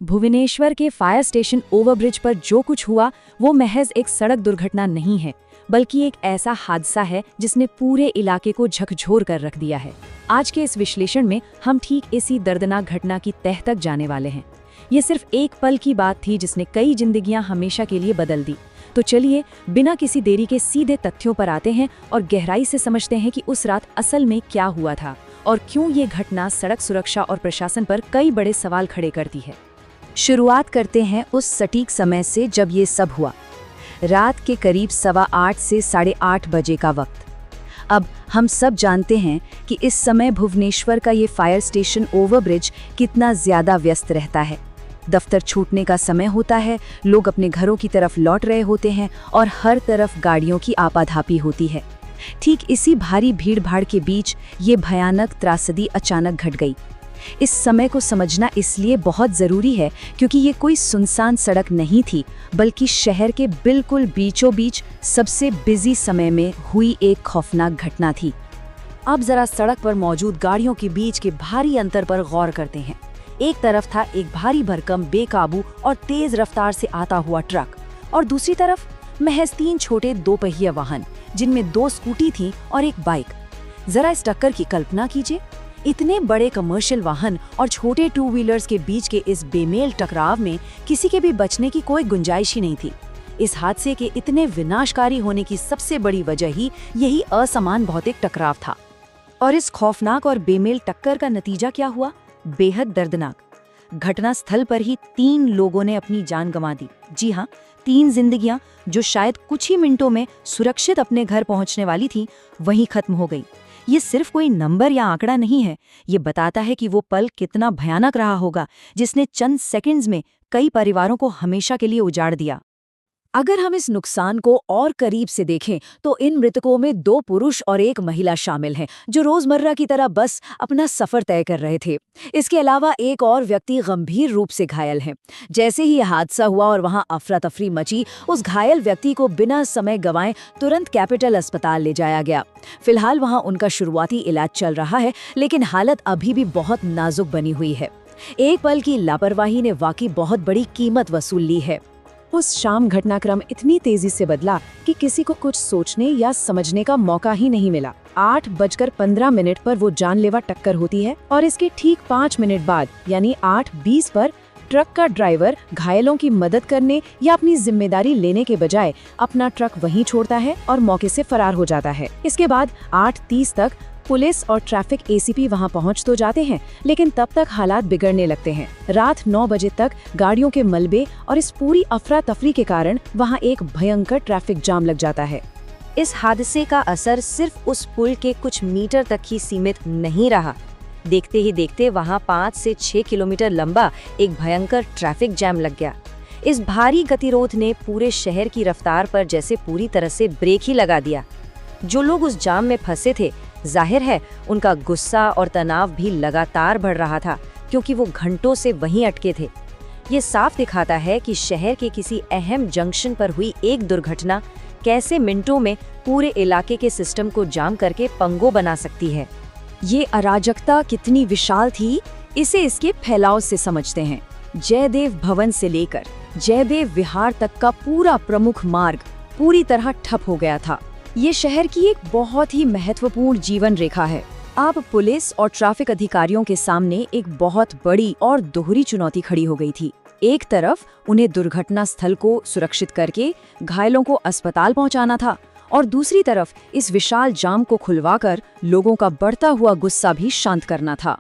भुवनेश्वर के fire station overbridge पर जो कुछ हुआ वो महज एक सड़क दुर्घटना नहीं है, बल्कि एक ऐसा हादसा है जिसने पूरे इलाके को झकझोर कर रख दिया है। आज के इस विश्लेषण में हम ठीक इसी दर्दनाक घटना की तह तक जाने वाले हैं। ये सिर्फ एक पल की बात थी जिसने कई जिंदगियां हमेशा के लिए बदल दी। तो चलिए बिना किसी देरी के सीधे तथ्यों पर आते हैं और गहराई से समझते हैं कि उस रात असल में क्या हुआ था और क्यों ये घटना सड़क सुरक्षा और प्रशासन पर कई बड़े सवाल खड़े करती है। शुरुआत करते हैं उस सटीक समय से जब ये सब हुआ। रात के करीब 8:15 से 8:30 बजे का वक्त। अब हम सब जानते हैं कि इस समय भुवनेश्वर का ये फायर स्टेशन ओवरब्रिज कितना ज्यादा व्यस्त रहता है। दफ्तर छूटने का समय होता है, लोग अपने घरों की तरफ लौट रहे होते हैं और हर तरफ गाड़ियों की आपाधापी होती है। ठीक इसी भारी भीड़-भाड़ के बीच ये भयानक त्रासदी अचानक घट गई। इस समय को समझना इसलिए बहुत ज़रूरी है क्योंकि ये कोई सुनसान सड़क नहीं थी, बल्कि शहर के बिल्कुल बीचों बीच सबसे बिजी समय में हुई एक खौफनाक घटना थी। अब जरा सड़क पर मौजूद गाड़ियों के बीच के भारी अंतर पर गौर करते हैं। एक तरफ था एक भारी भरकम, बेकाबू और तेज रफ्तार से आता हुआ ट्रक और दूसरी तरफ महज 3 छोटे 2 पहिया वाहन, जिनमें 2 स्कूटी थी और एक बाइक। जरा इस टक्कर की कल्पना कीजिए। इतने बड़े कमर्शियल वाहन और छोटे 2 व्हीलर्स के बीच के इस बेमेल टकराव में किसी के भी बचने की कोई गुंजाइश ही नहीं थी। इस हादसे के इतने विनाशकारी होने की सबसे बड़ी वजह ही यही असमान भौतिक टकराव था। और इस खौफनाक और बेमेल टक्कर का नतीजा क्या हुआ? बेहद दर्दनाक। घटना स्थल पर ही 3 लोगों ने अपनी जान गंवा दी। जी हाँ, 3 जिंदगियां जो शायद कुछ ही मिनटों में सुरक्षित अपने घर पहुंचने वाली थी, वहीं खत्म हो गई। ये सिर्फ कोई नंबर या आंकड़ा नहीं है, ये बताता है कि वो पल कितना भयानक रहा होगा जिसने चंद सेकंड्स में कई परिवारों को हमेशा के लिए उजाड़ दिया। अगर हम इस नुकसान को और करीब से देखें तो इन मृतकों में 2 पुरुष और 1 महिला शामिल हैं, जो रोजमर्रा की तरह बस अपना सफर तय कर रहे थे। इसके अलावा एक और व्यक्ति गंभीर रूप से घायल है। जैसे ही हादसा हुआ और वहां अफरा तफरी मची, उस घायल व्यक्ति को बिना समय गंवाए तुरंत कैपिटल अस्पताल ले जाया गया। फिलहाल वहां उनका शुरुआती इलाज चल रहा है, लेकिन हालत अभी भी बहुत नाजुक बनी हुई है। एक पल की लापरवाही ने वाकई बहुत बड़ी कीमत वसूल ली है। उस शाम घटनाक्रम इतनी तेजी से बदला कि किसी को कुछ सोचने या समझने का मौका ही नहीं मिला। 8:15 पर वो जानलेवा टक्कर होती है और इसके ठीक 5 मिनट बाद यानी 8:20 पर ट्रक का ड्राइवर घायलों की मदद करने या अपनी जिम्मेदारी लेने के बजाय अपना ट्रक वहीं छोड़ता है और मौके से फरार हो जाता है। इसके बाद 8:30 तक पुलिस और ट्रैफिक एसीपी वहां पहुंच तो जाते हैं, लेकिन तब तक हालात बिगड़ने लगते हैं। रात 9 बजे तक गाड़ियों के मलबे और इस पूरी अफरा तफरी के कारण वहां एक भयंकर ट्रैफिक जाम लग जाता है। इस हादसे का असर सिर्फ उस पुल के कुछ मीटर तक ही सीमित नहीं रहा। देखते ही देखते वहां 5 से 6 किलोमीटर लंबा एक भयंकर ट्रैफिक जैम लग गया। इस भारी गतिरोध ने पूरे शहर की रफ्तार पर जैसे पूरी तरह से ब्रेक ही लगा दिया। जो लोग उस जाम में फंसे थे, जाहिर है उनका गुस्सा और तनाव भी लगातार बढ़ रहा था, क्योंकि वो घंटों से वहीं अटके थे। ये साफ दिखाता है कि शहर के किसी अहम जंक्शन पर हुई एक दुर्घटना कैसे मिनटों में पूरे इलाके के सिस्टम को जाम करके पंगो बना सकती है। ये अराजकता कितनी विशाल थी, इसे इसके फैलाव से समझते हैं। जयदेव भवन से लेकर जयदेव विहार तक का पूरा प्रमुख मार्ग पूरी तरह ठप हो गया था। ये शहर की एक बहुत ही महत्वपूर्ण जीवन रेखा है। अब पुलिस और ट्रैफिक अधिकारियों के सामने एक बहुत बड़ी और दोहरी चुनौती खड़ी हो गई थी। एक तरफ उन्हें दुर्घटना स्थल को सुरक्षित करके घायलों को अस्पताल पहुंचाना था और दूसरी तरफ इस विशाल जाम को खुलवाकर लोगों का बढ़ता हुआ गुस्सा भी शांत करना था।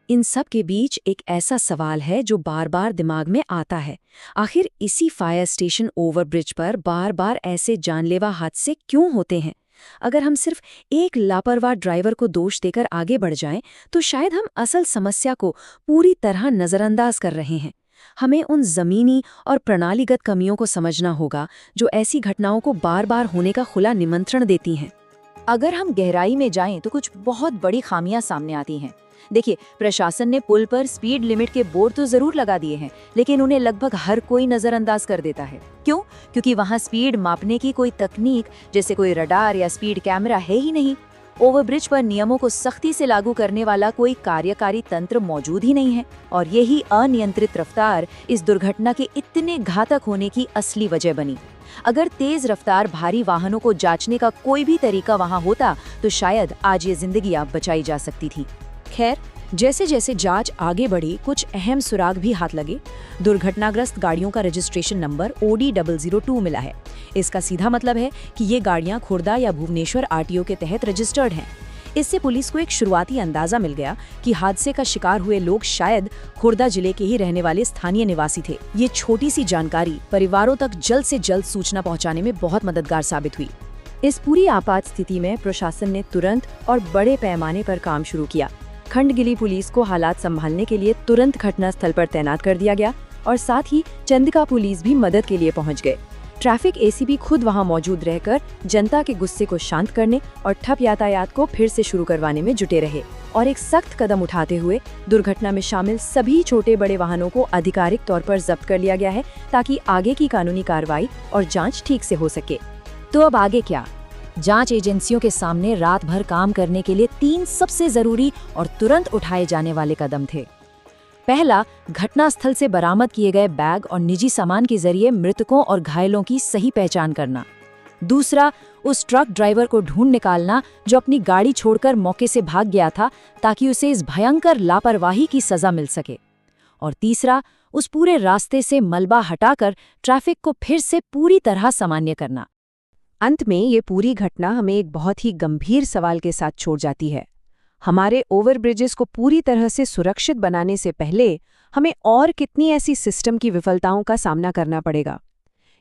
इन सब के बीच एक ऐसा सवाल है जो बार बार दिमाग में आता है। आखिर इसी फायर स्टेशन ओवरब्रिज पर बार बार ऐसे जानलेवा हादसे क्यों होते हैं? अगर हम सिर्फ एक लापरवाह ड्राइवर को दोष देकर आगे बढ़ जाएं, तो शायद हम असल समस्या को पूरी तरह नजरअंदाज कर रहे हैं। हमें उन जमीनी और प्रणालीगत कमियों को समझना होगा जो ऐसी घटनाओं को बार बार होने का खुला निमंत्रण देती हैं। अगर हम गहराई में जाएं तो कुछ बहुत बड़ी खामियां सामने आती हैं। देखिए, प्रशासन ने पुल पर स्पीड लिमिट के बोर्ड तो जरूर लगा दिए हैं, लेकिन उन्हें लगभग हर कोई नजरअंदाज कर देता है। क्यों? क्योंकि वहां स्पीड मापने की कोई तकनीक जैसे कोई रडार या स्पीड कैमरा है ही नहीं। ओवरब्रिज पर नियमों को सख्ती से लागू करने वाला कोई कार्यकारी तंत्र मौजूद ही नहीं है और यही अनियंत्रित रफ्तार इस दुर्घटना के इतने घातक होने की असली वजह बनी। अगर तेज रफ्तार भारी वाहनों को जांचने का कोई भी तरीका वहां होता तो शायद आज ये जिंदगियां बचाई जा सकती थी। खैर, जैसे जैसे जांच आगे बढ़ी कुछ अहम सुराग भी हाथ लगे। दुर्घटनाग्रस्त गाड़ियों का रजिस्ट्रेशन नंबर OD002 मिला है। इसका सीधा मतलब है कि ये गाड़ियां खुर्दा या भुवनेश्वर RTO के तहत रजिस्टर्ड हैं। इससे पुलिस को एक शुरुआती अंदाजा मिल गया कि हादसे का शिकार हुए लोग शायद खुर्दा जिले के ही रहने वाले स्थानीय निवासी थे। ये छोटी सी जानकारी परिवारों तक जल्द से जल्द सूचना पहुंचाने में बहुत मददगार साबित हुई। इस पूरी आपात स्थिति में प्रशासन ने तुरंत और बड़े पैमाने पर काम शुरू किया। खंडगिली पुलिस को हालात संभालने के लिए तुरंत घटनास्थल पर तैनात कर दिया गया और साथ ही चंदिका पुलिस भी मदद के लिए पहुंच गए। ट्रैफिक ACP खुद वहां मौजूद रहकर जनता के गुस्से को शांत करने और ठप यातायात को फिर से शुरू करवाने में जुटे रहे और एक सख्त कदम उठाते हुए दुर्घटना में शामिल सभी छोटे बड़े वाहनों को आधिकारिक तौर पर जब्त कर लिया गया है ताकि आगे की कानूनी कार्रवाई और जांच ठीक से हो सके। तो अब आगे क्या? जांच एजेंसियों के सामने रात भर काम करने के लिए 3 सबसे जरूरी और तुरंत उठाए जाने वाले कदम थे। पहला, घटनास्थल से बरामद किए गए बैग और निजी सामान के जरिए मृतकों और घायलों की सही पहचान करना। दूसरा, उस ट्रक ड्राइवर को ढूंढ निकालना जो अपनी गाड़ी छोड़कर मौके से भाग गया था ताकि उसे इस भयंकर लापरवाही की सजा मिल सके। और तीसरा, उस पूरे रास्ते से मलबा हटाकर ट्रैफिक को फिर से पूरी तरह सामान्य करना। अंत में ये पूरी घटना हमें एक बहुत ही गंभीर सवाल के साथ छोड़ जाती है। हमारे ओवरब्रिजेस को पूरी तरह से सुरक्षित बनाने से पहले हमें और कितनी ऐसी सिस्टम की विफलताओं का सामना करना पड़ेगा?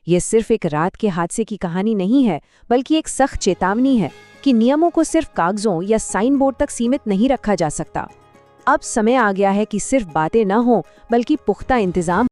ये सिर्फ एक रात के हादसे की कहानी नहीं है, बल्कि एक सख्त चेतावनी है कि नियमों को सिर्फ कागजों या साइन बोर्ड तक सीमित नहीं रखा जा सकता। अब समय आ गया है कि सिर्फ बातें न हों, बल्कि पुख्ता इंतजाम